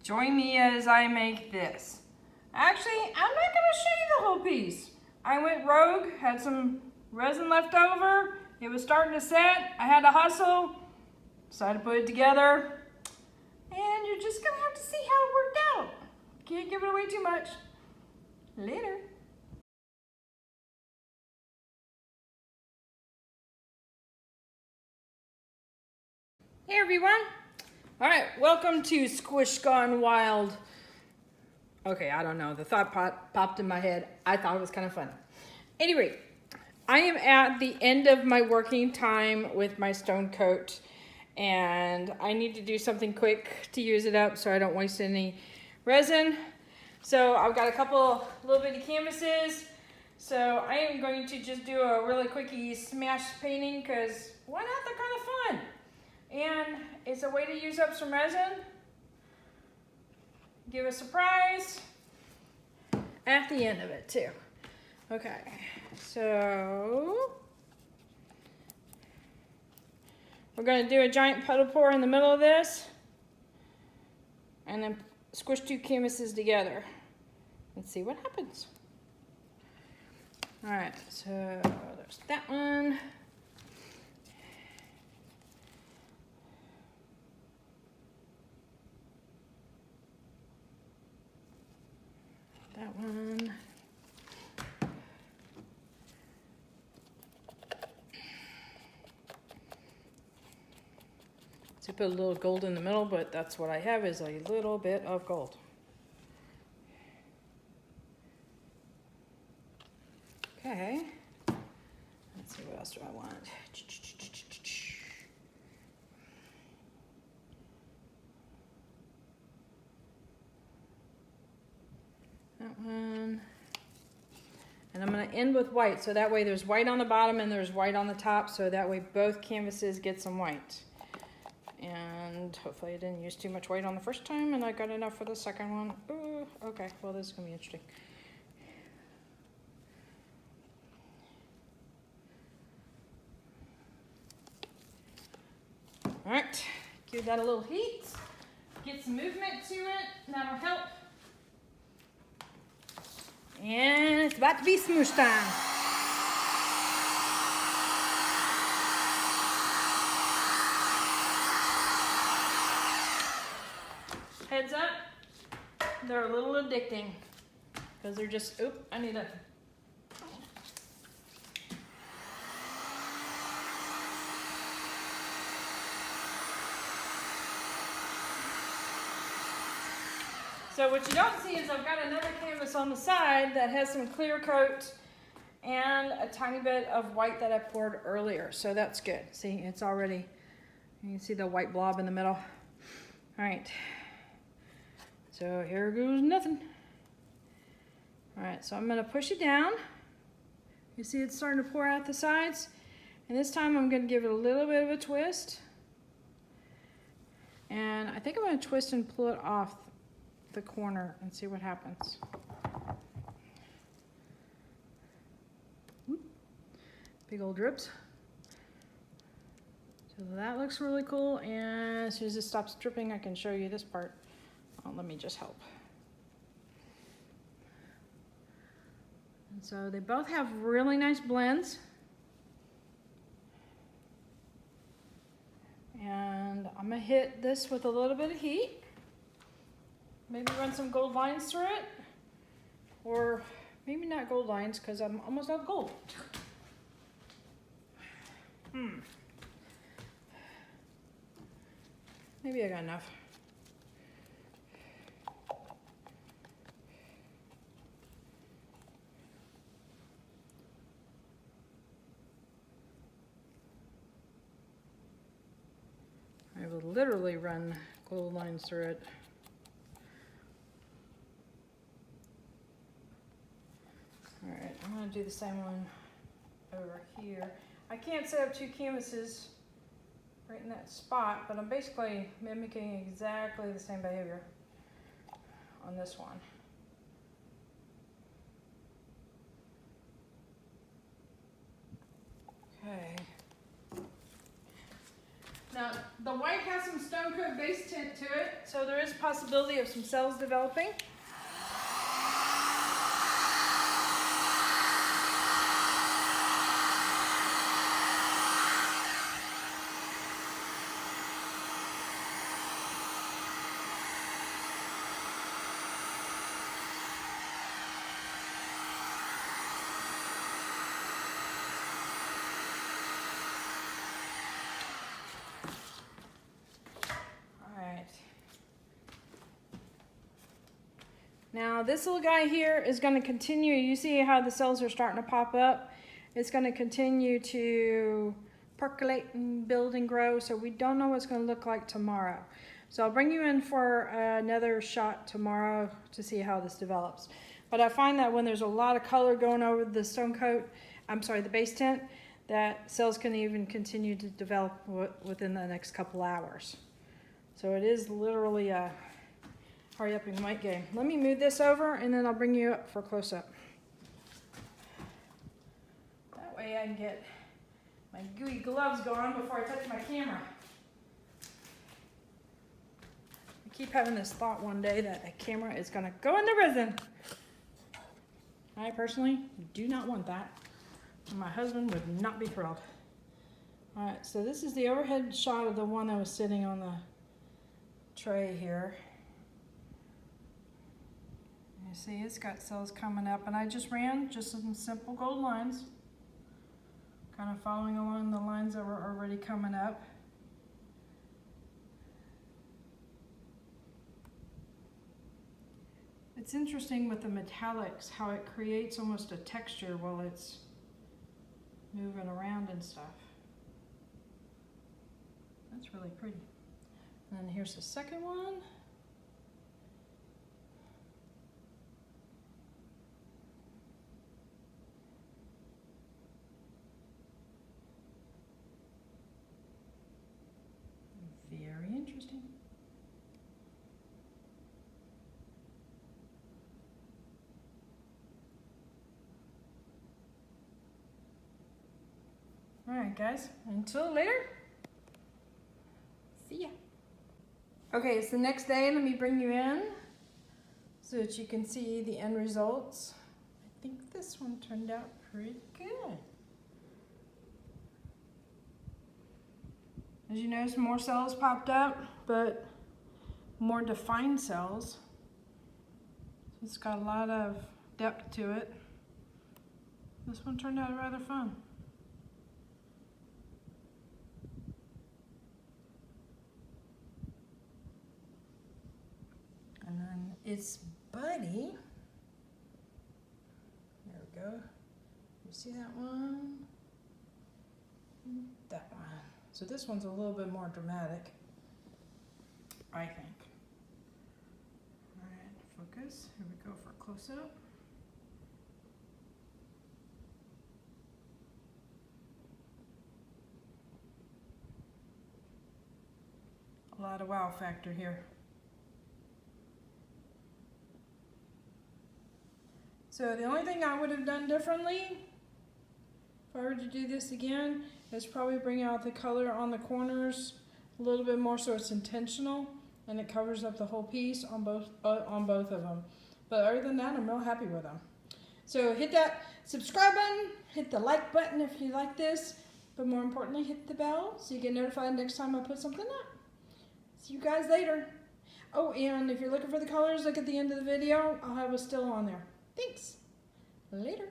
Join me as I make this. Actually, I'm not gonna show you the whole piece. I went rogue, had some resin left over. It was starting to set. I had to hustle, decided to put it together. And you're just gonna have to see how it worked out. Can't give it away too much. Later. Hey everyone. All right, welcome to Squish Gone Wild. Okay, I don't know. The thought popped in my head. I thought it was kind of fun. Anyway, I am at the end of my working time with my stone coat, and I need to do something quick to use it up so I don't waste any resin. So I've got a couple little bitty canvases. So I am going to just do a really quickie smash painting because why not? They're kind of fun. And it's a way to use up some resin. Give a surprise at the end of it too. Okay, so we're gonna do a giant puddle pour in the middle of this and then squish two canvases together. Let's see what happens. All right, so there's that one. That one. So put a little gold in the middle, but that's what I have is a little bit of gold. Okay. Let's see, what else do I want? That one. And I'm going to end with white, so that way there's white on the bottom and there's white on the top, so that way both canvases get some white. And hopefully I didn't use too much white on the first time and I got enough for the second one. Ooh, okay, well this is going to be interesting. All right, give that a little heat, get some movement to it, that'll help. And it's about to be smoosh time. Heads up, they're a little addicting because they're just, oop, I need a. So what you don't see is I've got another canvas on the side that has some clear coat and a tiny bit of white that I poured earlier. So that's good. See, it's already, you can see the white blob in the middle. All right, so here goes nothing. All right, so I'm gonna push it down. You see it's starting to pour out the sides. And this time I'm gonna give it a little bit of a twist. And I think I'm gonna twist and pull it off the corner and see what happens. Big old drips. So that looks really cool, and as soon as it stops dripping I can show you this part. Oh, let me just help. And so they both have really nice blends. And I'm gonna hit this with a little bit of heat. Maybe run some gold lines through it, or maybe not gold lines because I'm almost out of gold. Maybe I got enough. I will literally run gold lines through it. All right, I'm gonna do the same one over here. I can't set up two canvases right in that spot, but I'm basically mimicking exactly the same behavior on this one. Okay. Now, the white has some stone coat base tint to it, so there is possibility of some cells developing. Now this little guy here is going to continue. You see how the cells are starting to pop up? It's going to continue to percolate and build and grow, so we don't know what it's going to look like tomorrow. So I'll bring you in for another shot tomorrow to see how this develops. But I find that when there's a lot of color going over the stone coat, the base tint, that cells can even continue to develop within the next couple hours. So it is literally a hurry up and wait game. Let me move this over and then I'll bring you up for a close-up. That way I can get my gooey gloves going before I touch my camera. I keep having this thought one day that a camera is going to go in the resin. I personally do not want that. And my husband would not be thrilled. Alright, so this is the overhead shot of the one that was sitting on the tray here. You see it's got cells coming up, and I just ran some simple gold lines, kind of following along the lines that were already coming up. It's interesting with the metallics how it creates almost a texture while it's moving around and stuff. That's really pretty. And then here's the second one. Very interesting. All right, guys, until later. See ya. Okay, it's the next day. Let me bring you in so that you can see the end results. I think this one turned out pretty good. As you notice, more cells popped up, but more defined cells. So it's got a lot of depth to it. This one turned out rather fun. And then its buddy, there we go. You see that one? That one. So this one's a little bit more dramatic, I think. All right, focus. Here we go for a close-up. A lot of wow factor here. So the only thing I would have done differently, if I were to do this again, is probably bring out the color on the corners a little bit more so it's intentional and it covers up the whole piece on both of them. But other than that, I'm real happy with them. So hit that subscribe button, hit the like button if you like this, but more importantly, hit the bell so you get notified next time I put something up. See you guys later. Oh, and if you're looking for the colors, look at the end of the video. I'll have a still on there. Thanks. Later.